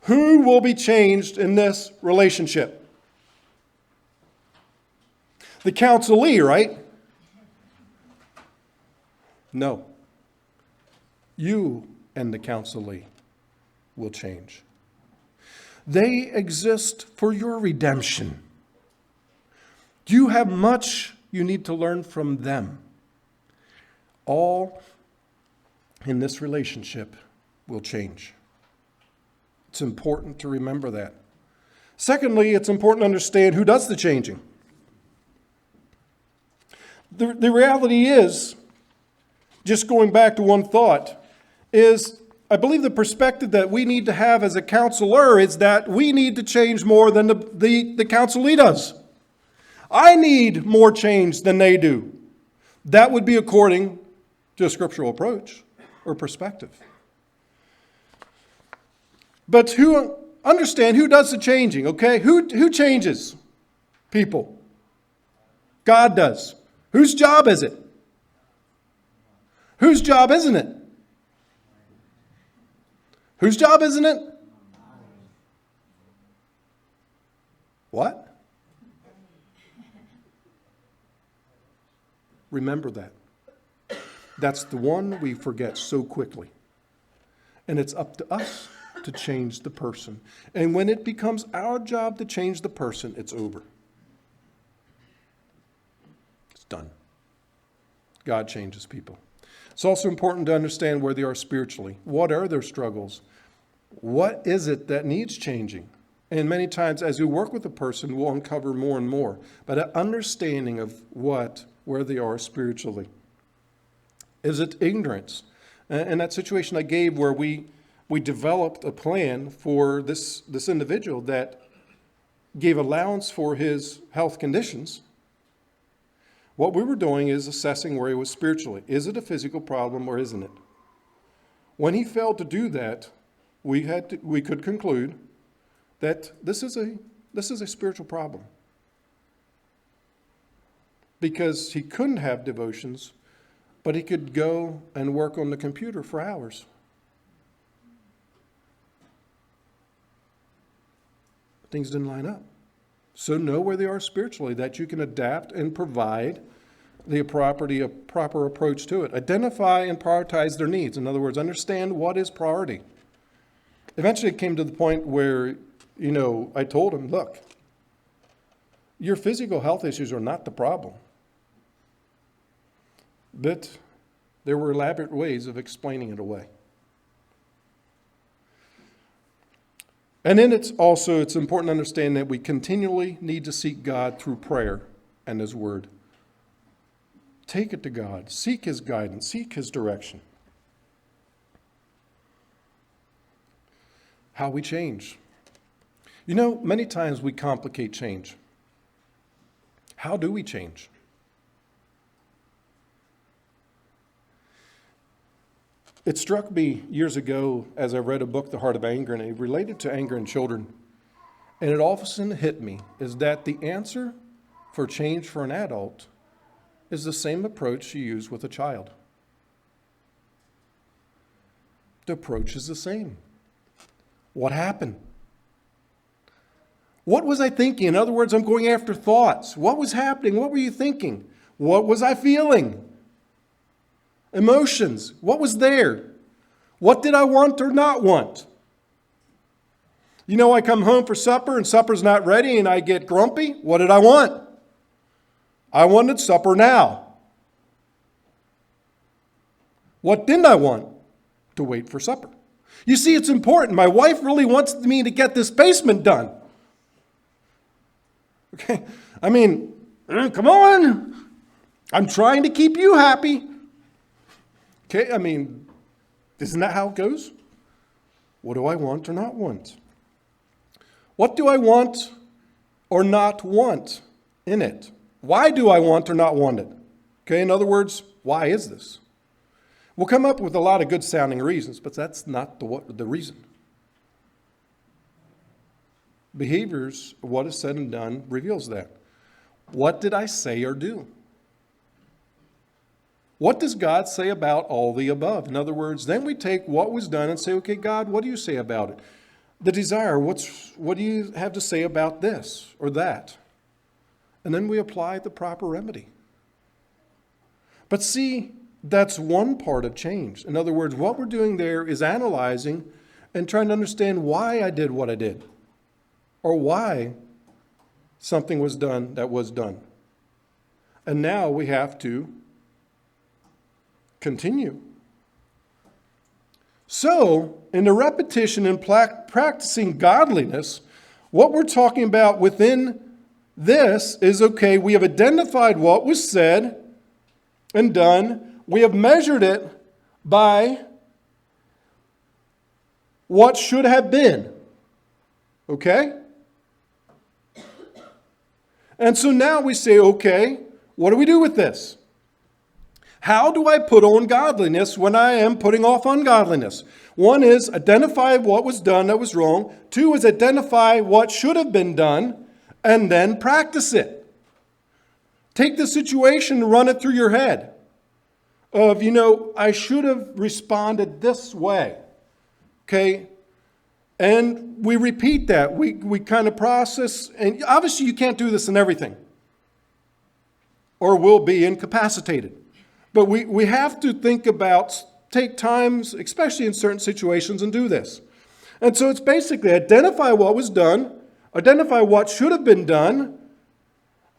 Who will be changed in this relationship? The counselee, right? No. You and the counselee will change. They exist for your redemption. You have much you need to learn from them. All in this relationship will change. It's important to remember that. Secondly, it's important to understand who does the changing. The reality is, just going back to one thought, is I believe the perspective that we need to have as a counselor is that we need to change more than the counselee does. I need more change than they do. That would be according to a scriptural approach or perspective. But understand who does the changing, okay? Who changes people? God does. Whose job is it? Whose job isn't it? Whose job isn't it? What? Remember that. That's the one we forget so quickly. And it's up to us to change the person. And when it becomes our job to change the person, it's over. It's done. God changes people. It's also important to understand where they are spiritually. What are their struggles? What is it that needs changing? And many times as we work with a person, we'll uncover more and more. But an understanding of where they are spiritually. Is it ignorance? In that situation I gave where we developed a plan for this individual that gave allowance for his health conditions. What we were doing is assessing where he was spiritually. Is it a physical problem or isn't it? When he failed to do that, we could conclude that this is a spiritual problem. Because he couldn't have devotions, but he could go and work on the computer for hours. Things didn't line up. So know where they are spiritually, that you can adapt and provide the proper approach to it. Identify and prioritize their needs. In other words, understand what is priority. Eventually it came to the point where, I told him, look, your physical health issues are not the problem. But there were elaborate ways of explaining it away. And then it's important to understand that we continually need to seek God through prayer and His Word. Take it to God. Seek His guidance. Seek His direction. How we change. Many times we complicate change. How do we change? It struck me years ago as I read a book, The Heart of Anger, and it related to anger in children. And it all of a sudden hit me, is that the answer for change for an adult is the same approach you use with a child. The approach is the same. What happened? What was I thinking? In other words, I'm going after thoughts. What was happening? What were you thinking? What was I feeling? Emotions. What was there? What did I want or not want? I come home for supper and supper's not ready and I get grumpy. What did I want? I wanted supper now. What didn't I want? To wait for supper. You see, it's important. My wife really wants me to get this basement done. Okay? Come on. I'm trying to keep you happy. Okay, isn't that how it goes? What do I want or not want? What do I want or not want in it? Why do I want or not want it? Okay, in other words, why is this? We'll come up with a lot of good sounding reasons, but that's not the reason. Behaviors, what is said and done, reveals that. What did I say or do? What does God say about all the above? In other words, then we take what was done and say, okay, God, what do you say about it? The desire, what do you have to say about this or that? And then we apply the proper remedy. But see, that's one part of change. In other words, what we're doing there is analyzing and trying to understand why I did what I did, or why something was done that was done. And now we have to continue. So, in the repetition and practicing godliness, what we're talking about within this is, okay, we have identified what was said and done. We have measured it by what should have been. Okay? And so now we say, okay, what do we do with this? How do I put on godliness when I am putting off ungodliness? One is identify what was done that was wrong. Two is identify what should have been done and then practice it. Take the situation and run it through your head of, I should have responded this way. Okay? And we repeat that. We kind of process. And obviously you can't do this in everything, or we'll be incapacitated. But we have to take times, especially in certain situations, and do this. And so it's basically identify what was done, identify what should have been done,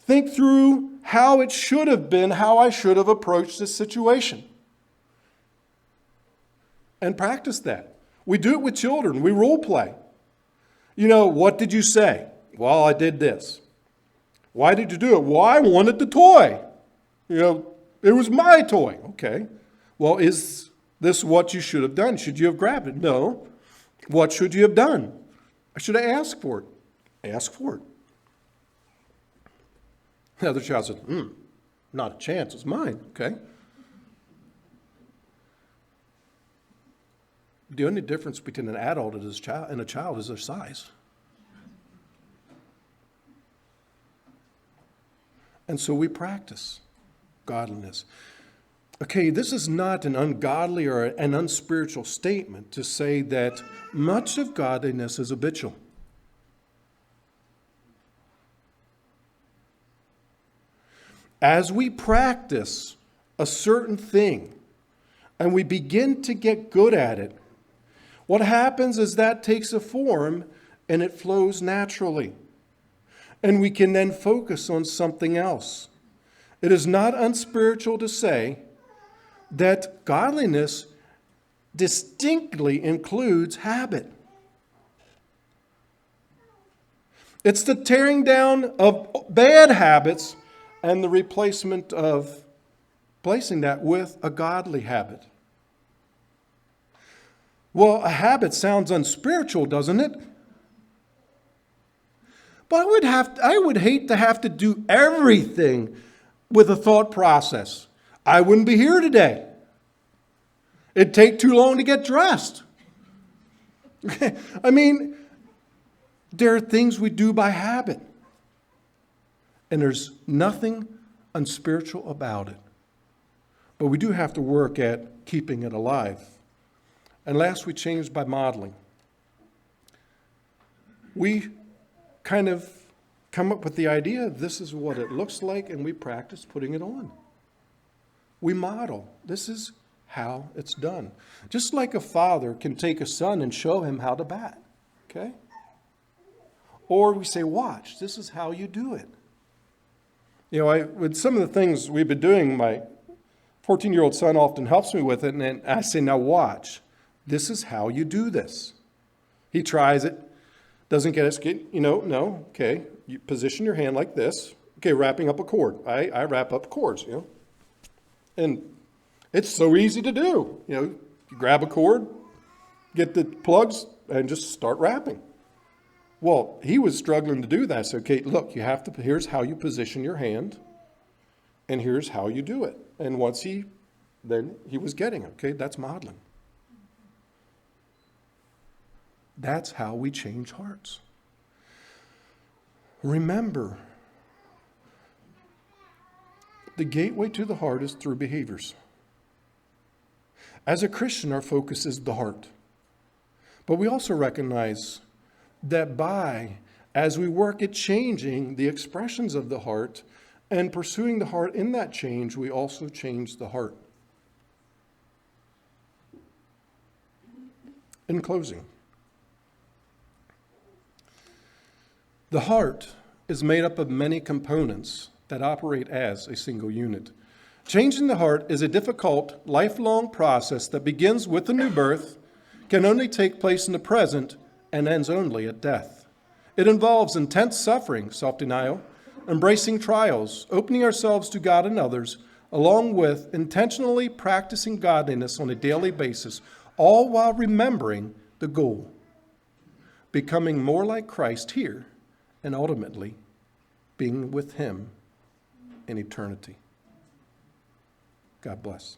think through how it should have been, how I should have approached this situation. And practice that. We do it with children. We role play. What did you say? Well, I did this. Why did you do it? Well, I wanted the toy. It was my toy. Okay. Well, is this what you should have done? Should you have grabbed it? No. What should you have done? I should have asked for it. Ask for it. The other child says, not a chance. It's mine. Okay. The only difference between an adult and a child is their size. And so we practice godliness. Okay, this is not an ungodly or an unspiritual statement to say that much of godliness is habitual. As we practice a certain thing and we begin to get good at it, what happens is that takes a form and it flows naturally. And we can then focus on something else. It is not unspiritual to say that godliness distinctly includes habit. It's the tearing down of bad habits and the replacement of placing that with a godly habit. Well, a habit sounds unspiritual, doesn't it? But I would hate to have to do everything with a thought process. I wouldn't be here today. It'd take too long to get dressed. I mean, there are things we do by habit. And there's nothing unspiritual about it. But we do have to work at keeping it alive. And last, we changed by modeling. We kind of come up with the idea, this is what it looks like, and we practice putting it on. We model. This is how it's done. Just like a father can take a son and show him how to bat. Okay? Or we say, watch, this is how you do it. With some of the things we've been doing, my 14-year-old son often helps me with it, and I say, now watch. This is how you do this. He tries it, doesn't get it. No, okay. You position your hand like this. Okay, wrapping up a cord. I wrap up cords, And it's so easy to do. You grab a cord, get the plugs, and just start wrapping. Well, he was struggling to do that. I said, okay, look, here's how you position your hand, and here's how you do it. And once he was getting it. Okay, that's modeling. That's how we change hearts. Remember, the gateway to the heart is through behaviors. As a Christian, our focus is the heart. But we also recognize that as we work at changing the expressions of the heart and pursuing the heart in that change, we also change the heart. In closing, the heart is made up of many components that operate as a single unit. Changing the heart is a difficult, lifelong process that begins with the new birth, can only take place in the present, and ends only at death. It involves intense suffering, self-denial, embracing trials, opening ourselves to God and others, along with intentionally practicing godliness on a daily basis, all while remembering the goal, becoming more like Christ here, and ultimately being with him in eternity. God bless.